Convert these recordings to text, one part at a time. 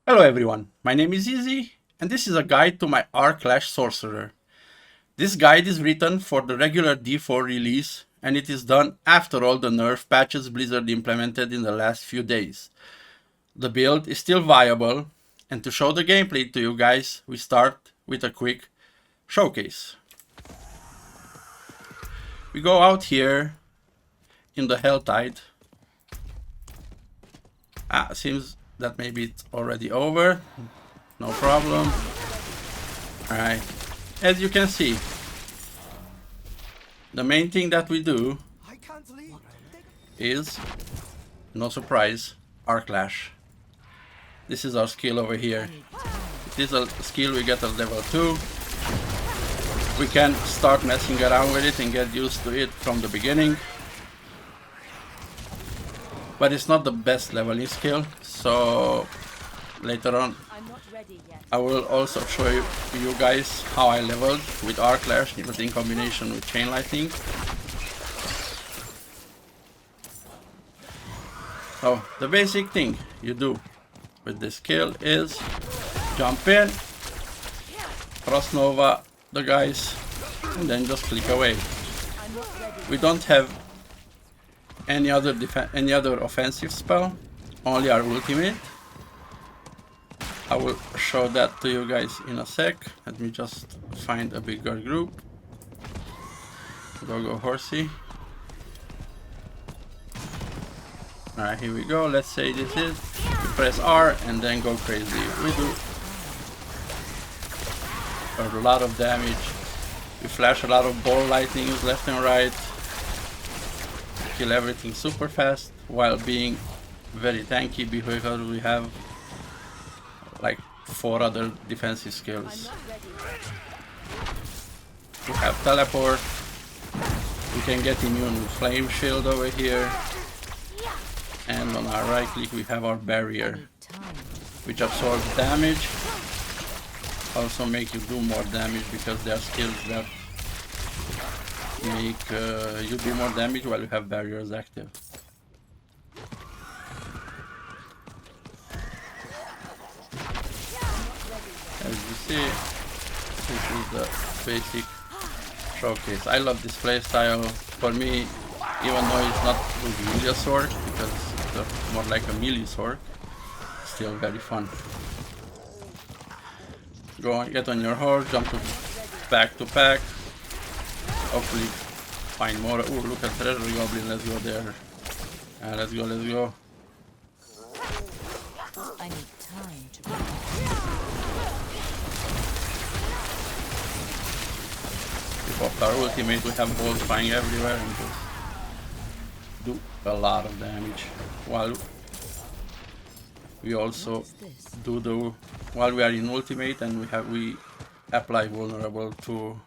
Hello everyone, my name is Easy, and this is a guide to my Lash Sorcerer. This guide is written for the regular D4 release, and it is done after all the nerf patches Blizzard implemented in the last few days. The build is still viable, and to show the gameplay to you guys, we start with a quick showcase. We go out here in the Helltide. Seems that maybe it's already over. No problem. Alright, as you can see, the main thing that we do is, no surprise, Lash. This is our skill over here. It is a skill we get at level 2. We can start messing around with it and get used to it from the beginning. But it's not the best leveling skill, so later on I will also show you guys how I leveled with Lash in combination with Chain Lightning. So the basic thing you do with this skill is jump in, cross Nova the guys, and then just click away. We don't have any other offensive spell, only our ultimate. I will show that to you guys in a sec. Let me just find a bigger group. Go horsey. Alright, here we go. Let's say this is. We press R and then go crazy. We do a lot of damage. We flash a lot of ball lightnings left and right. Kill everything super fast while being very tanky because we have like 4 other defensive skills. We have teleport. We can get immune with flame shield over here. And on our right click we have our barrier, which absorbs damage. Also make you do more damage because there are skills that make you do more damage while you have barriers active. As you see, this is the basic showcase. I love this playstyle. For me, even though it's not really a sword, because it's more like a melee sword, still very fun. Go on, get on your horse, jump back to pack. Hopefully find more. Oh, look at treasure goblin. Let's go there. Let's go. I need time to we popped our ultimate. We have balls flying everywhere and just do a lot of damage. While we also do while we are in ultimate, and we apply vulnerable to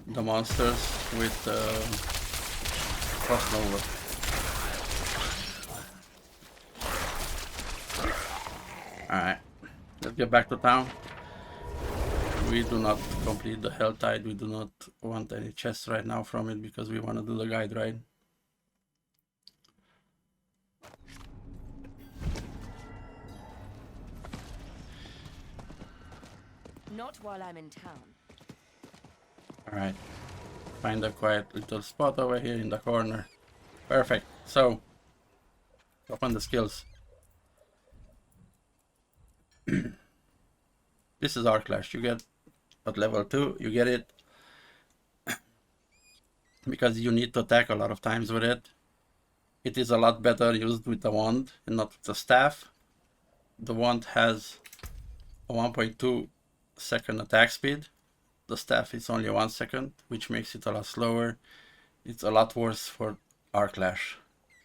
the monsters with crossover. Alright, let's get back to town. We do not complete the Helltide. We do not want any chests right now from it because we want to do the guide, right? Not while I'm in town. Alright. Find a quiet little spot over here in the corner. Perfect. So, open the skills. This is Lash. You get at level 2, you get it because you need to attack a lot of times with it. It is a lot better used with the wand and not with the staff. The wand has a 1.2 second attack speed. The staff is only 1 second, which makes it a lot slower. It's a lot worse for Lash.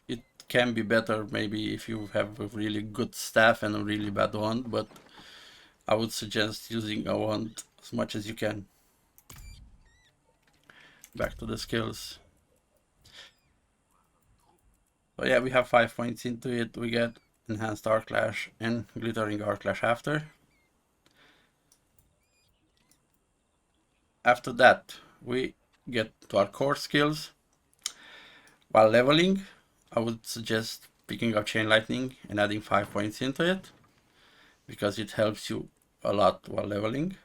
It can be better maybe if you have a really good staff and a really bad wand, but I would suggest using a wand as much as you can. Back to the skills. So yeah, we have 5 points into it. We get enhanced Lash and glittering Lash after. After that, we get to our core skills. While leveling, I would suggest picking up Chain Lightning and adding 5 points into it. because it helps you a lot while leveling.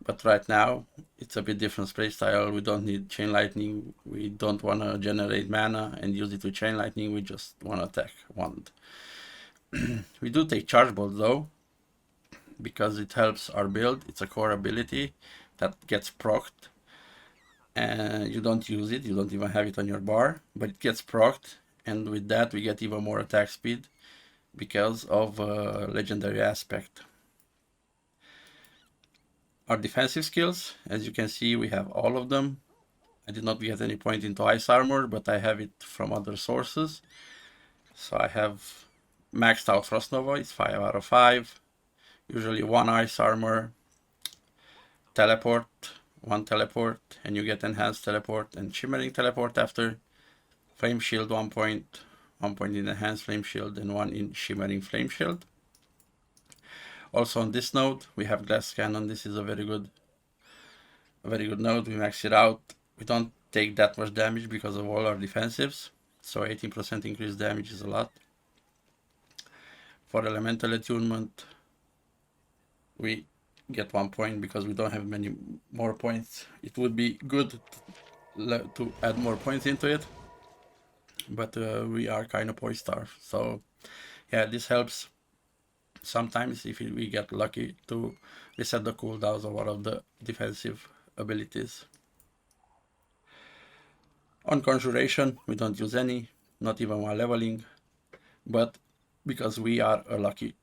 But right now it's a bit different playstyle. We don't need chain lightning. We don't want to generate mana and use it with chain lightning. We just want to attack wand. We do take charge bolt though, because it helps our build. It's a core ability that gets procced, and you don't use it. You don't even have it on your bar, but it gets procced, and with that we get even more attack speed because of legendary aspect. Our defensive skills, as you can see, we have all of them. I did not get any point into ice armor, but I have it from other sources. So I have maxed out Frost Nova, it's 5 out of 5. Usually 1 ice armor, teleport, 1 teleport, and you get enhanced teleport and shimmering teleport after. Flame shield 1 point, 1 point in enhanced flame shield and 1 in shimmering flame shield. Also on this node we have glass cannon. This is a very good node. We max it out. We don't take that much damage because of all our defensives, so 18% increased damage is a lot. For elemental attunement we get 1 point because we don't have many more points. It would be good to add more points into it, but we are kind of point starved, so yeah, this helps sometimes if we get lucky to reset the cooldowns of one of the defensive abilities. On conjuration we don't use any, not even while leveling, but because we are a lucky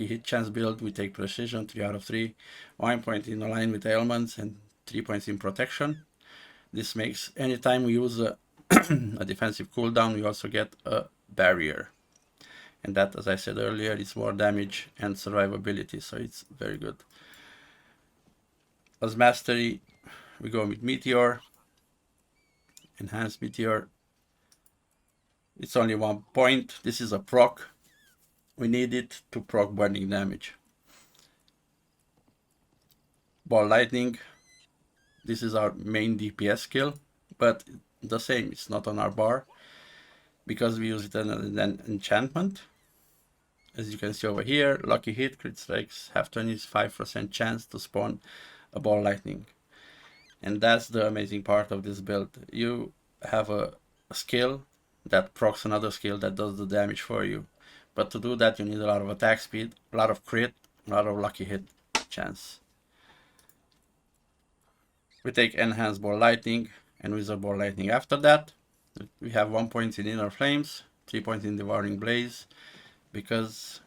hit chance build, we take precision 3 out of 3, 1 point in align with ailments and 3 points in protection. This makes anytime we use a defensive cooldown we also get a barrier, and that, as I said earlier, is more damage and survivability, so it's very good. As mastery we go with meteor, enhanced meteor. It's only 1 point. This is a proc. We need it to proc burning damage. Ball lightning. This is our main DPS skill, but the same, it's not on our bar because we use it as an enchantment. As you can see over here, lucky hit, crit strikes, have 25% chance to spawn a ball lightning. And that's the amazing part of this build. You have a skill that procs another skill that does the damage for you. But to do that you need a lot of attack speed, a lot of crit, a lot of lucky hit chance. We take enhanced ball lightning and wizard ball lightning after that. We have 1 point in inner flames, 3 points in devouring blaze, because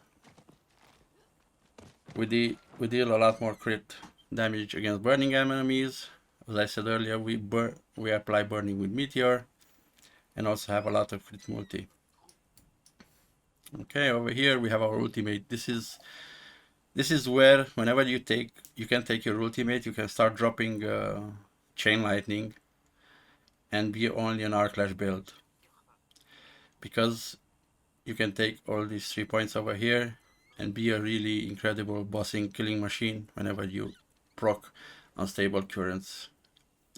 we deal a lot more crit damage against burning enemies. As I said earlier, we apply burning with meteor and also have a lot of crit multi. Okay, over here we have our ultimate. This is where whenever you can take your ultimate, you can start dropping chain lightning and be only an arc lash build, because you can take all these 3 points over here and be a really incredible bossing killing machine whenever you proc unstable currents.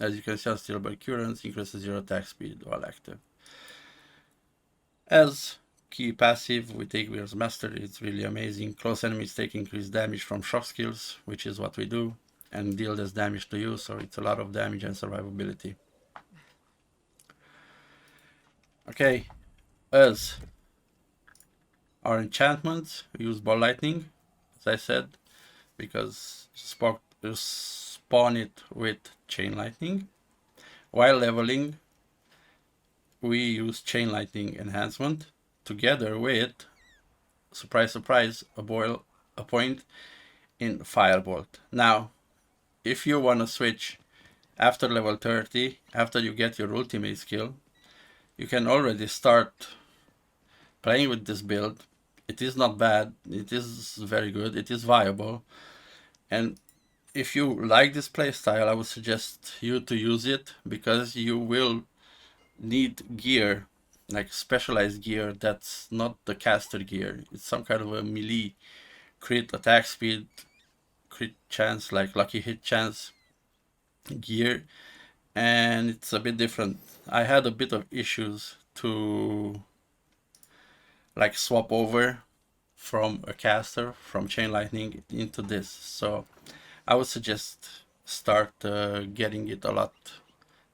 As you can see, unstable currents increases your attack speed while active. As key passive we take Weir's Mastery. It's really amazing. Close enemies take increased damage from shock skills, which is what we do, and deal less damage to you, so it's a lot of damage and survivability. Okay, as our enchantments, we use ball lightning, as I said, because you spawn it with chain lightning. While leveling we use chain lightning enhancement together with, surprise surprise, a point in firebolt. Now if you want to switch after level 30, after you get your ultimate skill, you can already start playing with this build. It is not bad, it is very good, it is viable, and if you like this playstyle I would suggest you to use it, because you will need gear, like specialized gear that's not the caster gear. It's some kind of a melee crit attack speed, crit chance, like lucky hit chance gear, and it's a bit different. I had a bit of issues to like swap over from a caster, from chain lightning into this. So I would suggest start getting it a lot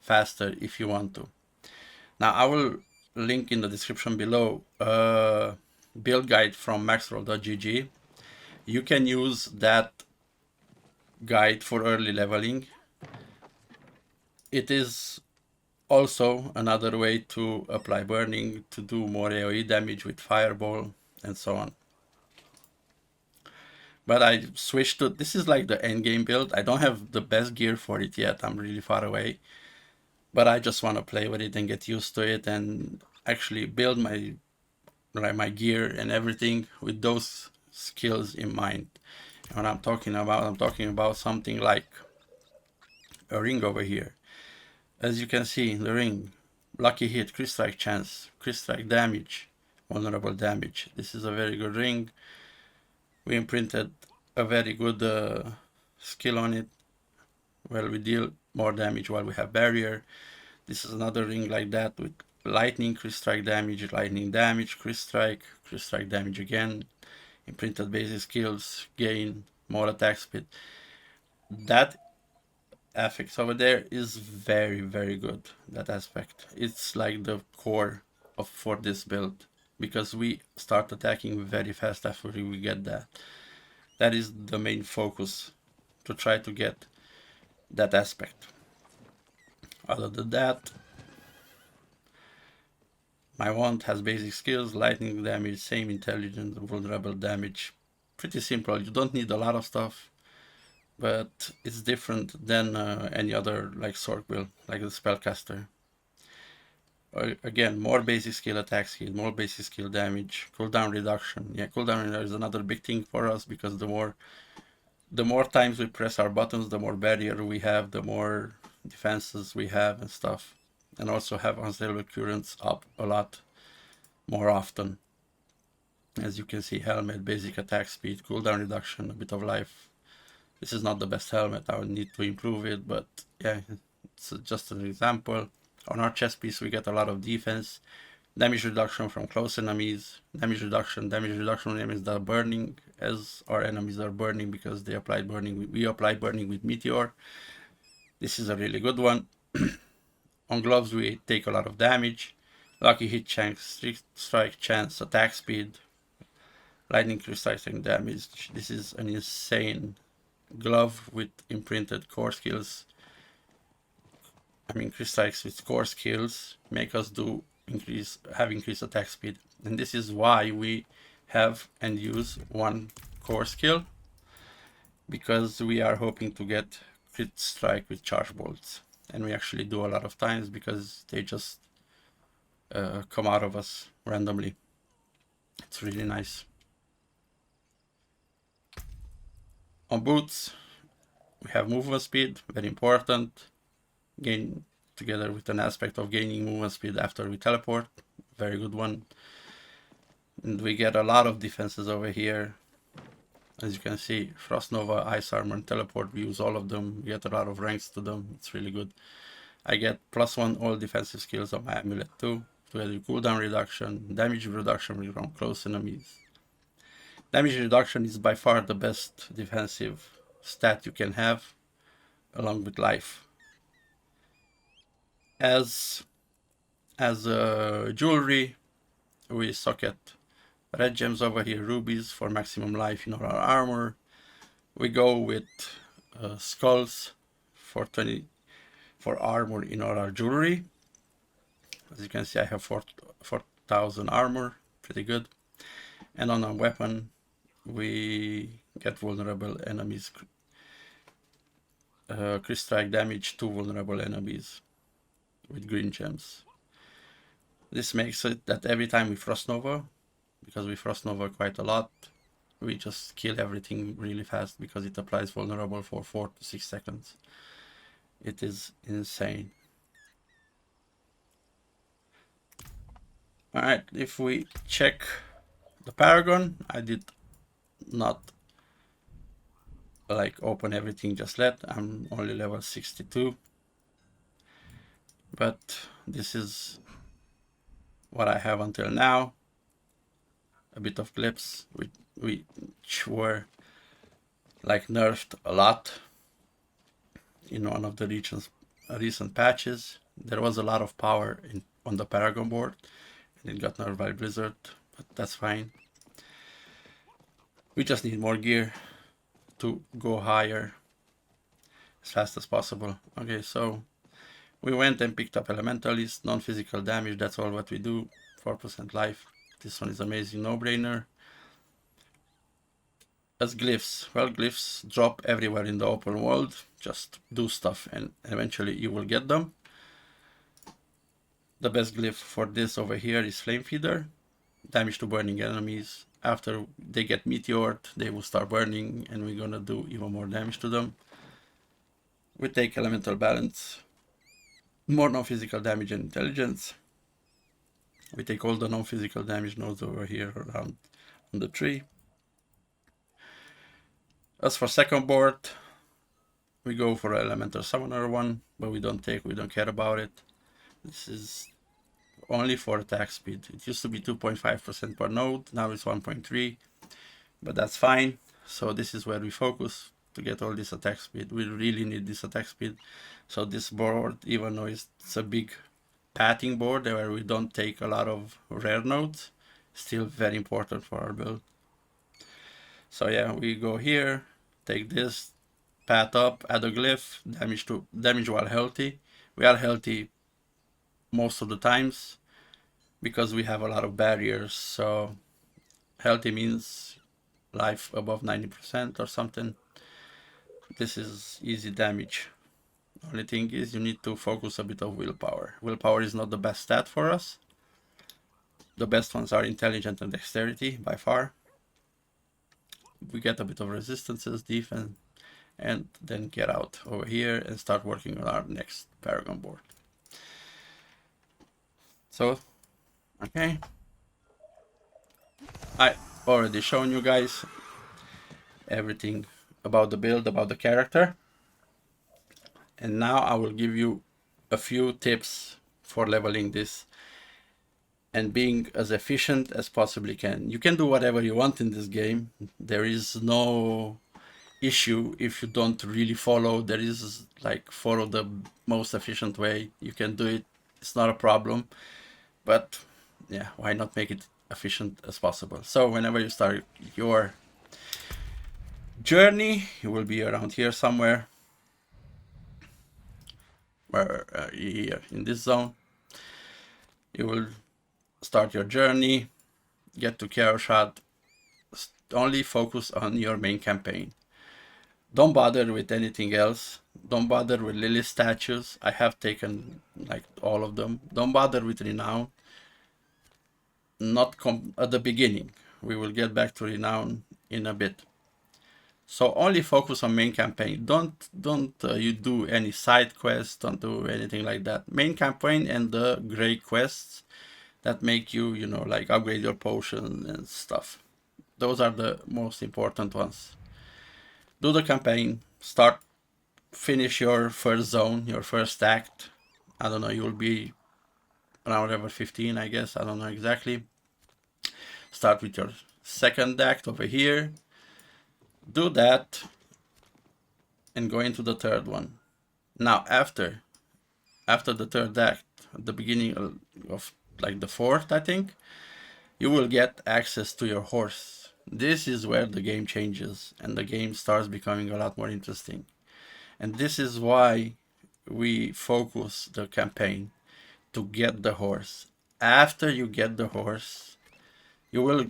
faster if you want to. Now I will link in the description below a build guide from maxroll.gg. You can use that guide for early leveling. It is also another way to apply burning, to do more AoE damage with fireball and so on. But I switched to, this is like the end game build. I don't have the best gear for it yet, I'm really far away. But I just want to play with it and get used to it and actually build my gear and everything with those skills in mind. And what I'm talking about something like a ring over here. As you can see, the ring, lucky hit, crit strike chance, crit strike damage, vulnerable damage. This is a very good ring. We imprinted a very good skill on it. Well, we deal more damage while we have barrier. This is another ring like that with lightning, crit strike damage, lightning damage, crit strike damage again. Imprinted basic skills, gain more attack speed. That affix over there is very, very good. That aspect, it's like the core of for this build, because we start attacking very fast after we get that. That is the main focus, to try to get that aspect. Other than that, my wand has basic skills, lightning damage, same intelligence, vulnerable damage. Pretty simple. You don't need a lot of stuff, but it's different than any other like sword build, like the spellcaster. Again, more basic skill, attack skill, more basic skill, damage, cooldown reduction. Yeah, cooldown reduction is another big thing for us, because the more times we press our buttons, the more barrier we have, the more defenses we have and stuff. And also have unstable currents up a lot more often. As you can see, helmet, basic attack speed, cooldown reduction, a bit of life. This is not the best helmet, I would need to improve it, but yeah, it's just an example. On our chest piece we get a lot of defense, damage reduction from close enemies, damage reduction from enemies that are burning, as our enemies are burning because they applied burning. We apply burning with meteor. This is a really good one. On gloves we take a lot of damage, lucky hit chance, strike chance, attack speed, lightning crit strike damage. This is an insane glove with imprinted core skills. I mean, crit strikes with core skills make us have increased attack speed, and this is why we have and use one core skill, because we are hoping to get crit strike with charge bolts, and we actually do a lot of times because they just come out of us randomly. It's really nice. On boots, we have movement speed, very important. Gain together with an aspect of gaining movement speed after we teleport, very good one. And we get a lot of defenses over here. As you can see, Frost Nova, Ice Armor, and Teleport, we use all of them. We get a lot of ranks to them, it's really good. I get +1 all defensive skills on my amulet too, to do cooldown reduction, damage reduction from close enemies. Damage reduction is by far the best defensive stat you can have, along with life. As jewelry, we socket red gems over here, rubies for maximum life in our armor. We go with skulls for 20 for armor in our jewelry. As you can see, I have 4,000 armor, pretty good. And on a weapon, we get vulnerable enemies, crit strike damage to vulnerable enemies with green gems. This makes it that every time we Frost Nova, because we Frost Nova quite a lot, we just kill everything really fast, because it applies vulnerable for 4 to 6 seconds. It is insane. Alright, if we check the Paragon, I did not like open everything just yet. I'm only level 62. But this is what I have until now. a bit of glyphs, which were like nerfed a lot in one of the recent patches. There was a lot of power on the Paragon board, and it got nerfed by Blizzard, but that's fine. We just need more gear to go higher as fast as possible. Okay, so we went and picked up Elementalist, non-physical damage, that's all what we do, 4% life. This one is amazing, no-brainer. As glyphs, well, glyphs drop everywhere in the open world, just do stuff and eventually you will get them. The best glyph for this over here is Flame Feeder, damage to burning enemies. After they get meteored, they will start burning and we're gonna do even more damage to them. We take Elemental Balance, more non-physical damage and intelligence. We take all the non-physical damage nodes over here around on the tree. As for second board, we go for Elemental Summoner one, but we don't care about it. This is only for attack speed. It used to be 2.5% per node, now it's 1.3, but that's fine. So this is where we focus to get all this attack speed. We really need this attack speed. So this board, even though it's a big pathing board where we don't take a lot of rare nodes, still very important for our build. So yeah, we go here, take this, path up, add a glyph, damage while healthy. We are healthy most of the times because we have a lot of barriers. So healthy means life above 90% or something. This is easy damage. Only thing is you need to focus a bit of willpower. Willpower is not the best stat for us. The best ones are intelligence and dexterity by far. We get a bit of resistances, defense, and then get out over here and start working on our next Paragon board. So, okay. I already shown you guys everything about the build, about the character. And now I will give you a few tips for leveling this and being as efficient as possibly can. You can do whatever you want in this game. There is no issue if you don't really follow. There is like follow the most efficient way. You can do it. It's not a problem. But yeah, why not make it efficient as possible? So whenever you start your journey, you will be around here somewhere. Where here in this zone, you will start your journey, get to Keroshat, only focus on your main campaign. Don't bother with anything else. Don't bother with Lily statues. I have taken like all of them. Don't bother with Renown. Not at the beginning. We will get back to Renown in a bit. So only focus on main campaign. Don't you do any side quests. Don't do anything like that. Main campaign and the great quests that make you, you know, like upgrade your potion and stuff. Those are the most important ones. Do the campaign, finish your first zone, your first act. I don't know, you'll be around level 15, I guess. I don't know exactly. Start with your second act over here. Do that and go into the third one. Now, after the third act, at the beginning of like the fourth, I think, you will get access to your horse. This is where the game changes and the game starts becoming a lot more interesting. And this is why we focus the campaign to get the horse. After you get the horse, you will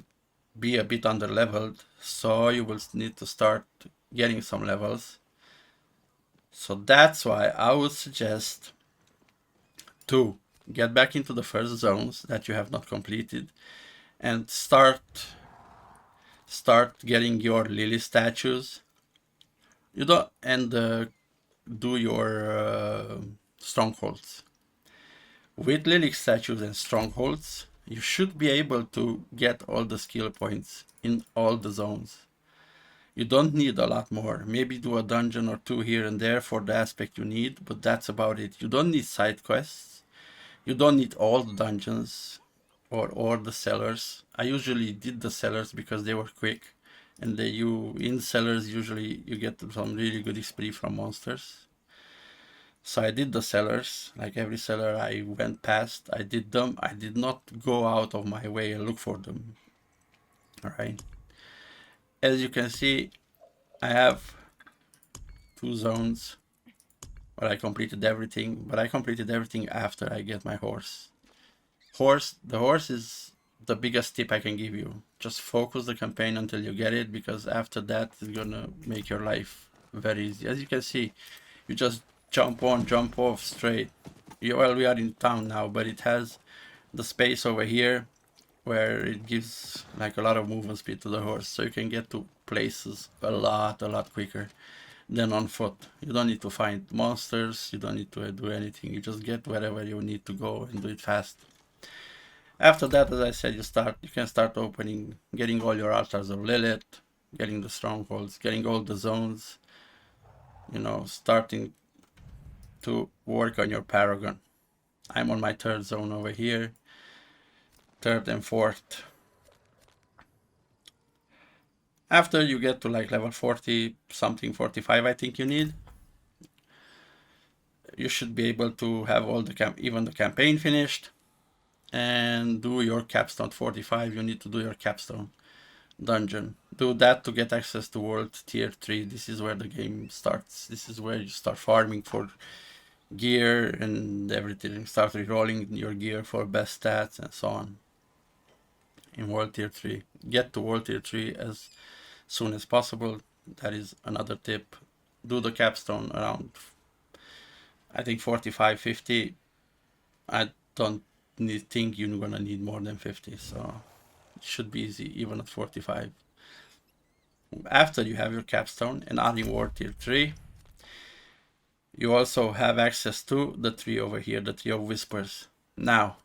be a bit under leveled, so you will need to start getting some levels. So that's why I would suggest to get back into the first zones that you have not completed and start getting your Lily statues. You don't do your strongholds. With Lily statues and strongholds, you should be able to get all the skill points in all the zones. You don't need a lot more. Maybe do a dungeon or two here and there for the aspect you need, but that's about it. You don't need side quests. You don't need all the dungeons. or the sellers. I usually did the sellers because they were quick, and in sellers usually you get some really good XP from monsters. So I did the sellers, like every seller I went past, I did them. I did not go out of my way and look for them. All right. As you can see, I have 2 zones where I completed everything, but I completed everything after I get my horse. The horse is the biggest tip I can give you. Just focus the campaign until you get it, because after that it's gonna make your life very easy. As you can see, you just jump on, jump off straight. Well, we are in town now, but it has the space over here where it gives like a lot of movement speed to the horse, so you can get to places a lot quicker than on foot. You don't need to find monsters, you don't need to do anything, you just get wherever you need to go and do it fast. After that, as I said, you can start opening, getting all your altars of Lilith, getting the strongholds, getting all the zones, you know, starting to work on your Paragon. I'm on my 3rd zone over here, 3rd and 4th. After you get to like level 40 something, 45 I think you need, you should be able to have all the even the campaign finished and do your capstone. 45 you need to do your capstone dungeon. Do that to get access to world tier 3. This is where the game starts. This is where you start farming for gear and everything. Start rerolling your gear for best stats and so on. In world tier 3. Get to world tier 3 as soon as possible. That is another tip. Do the capstone around, I think, 45, 50. I don't think you're gonna need more than 50, so it should be easy even at 45. After you have your capstone and are in world tier 3, you also have access to the tree over here, the tree of whispers. Now,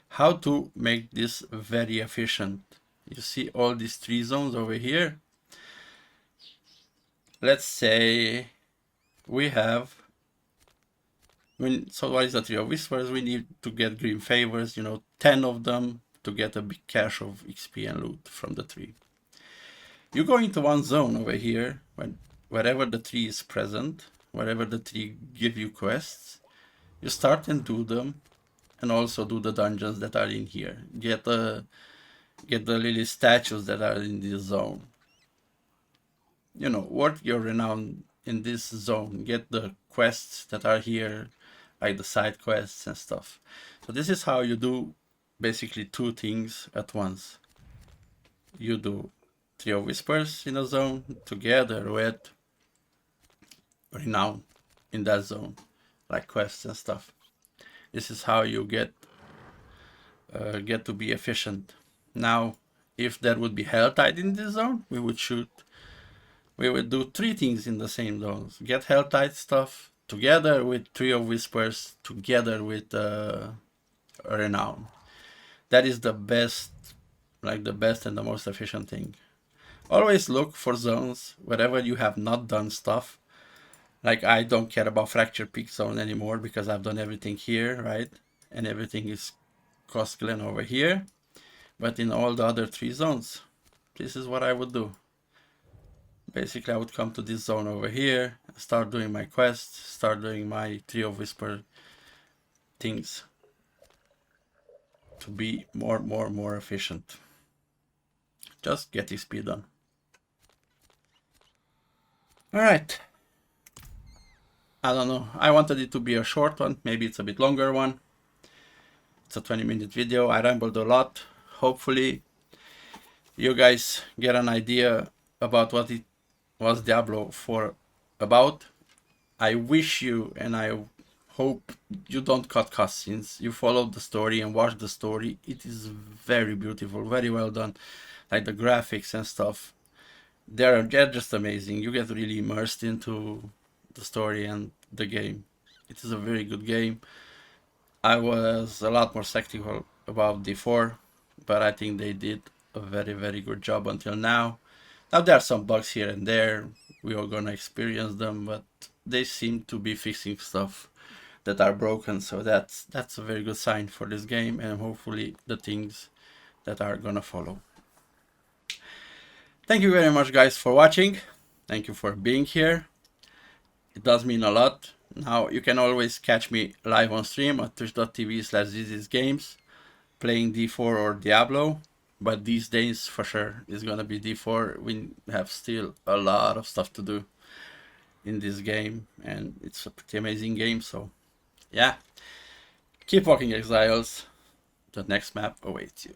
how to make this very efficient? You see all these 3 zones over here? Let's say we have, so what is the tree of whispers? We need to get green favors, 10 of them to get a big cache of XP and loot from the tree. You go into one zone over here, wherever the tree is present, wherever the tree gives you quests, you start and do them, and also do the dungeons that are in here. Get the little statues that are in this zone. Work your renown in this zone. Get the quests that are here, like the side quests and stuff. So this is how you do basically 2 things at once. You do Tree of Whispers in a zone together with renown in that zone, like quests and stuff. This is how you get to be efficient. Now, if there would be Hell Tide in this zone, we would do 3 things in the same zones. Get Hell Tide stuff together with Tree of Whispers, together with renown. That is the best and the most efficient thing. Always look for zones wherever you have not done stuff. Like, I don't care about Fracture Peak zone anymore because I've done everything here, right? And everything is Cost Glen over here. But in all the other 3 zones, this is what I would do. Basically, I would come to this zone over here, start doing my quests, start doing my Tree of Whisper things to be more efficient. Just get XP done. Alright. I don't know. I wanted it to be a short one. Maybe it's a bit longer one. It's a 20-minute video. I rambled a lot. Hopefully, you guys get an idea about what it was Diablo 4 about. I wish you and I hope you don't cut cutscenes. You follow the story and watch the story. It is very beautiful, very well done. Like the graphics and stuff. They're just amazing. You get really immersed into the story and the game. It is a very good game. I was a lot more skeptical about D4, but I think they did a very good job until now. Now there are some bugs here and there. We are gonna experience them, but they seem to be fixing stuff that are broken. So that's a very good sign for this game, and hopefully the things that are gonna follow. Thank you very much, guys, for watching. Thank you for being here. It does mean a lot. Now you can always catch me live on stream at twitch.tv/thissisgames playing D4 or Diablo, but these days for sure it's gonna be D4. We have still a lot of stuff to do in this game, and it's a pretty amazing game. So yeah, keep walking, exiles. The next map awaits you.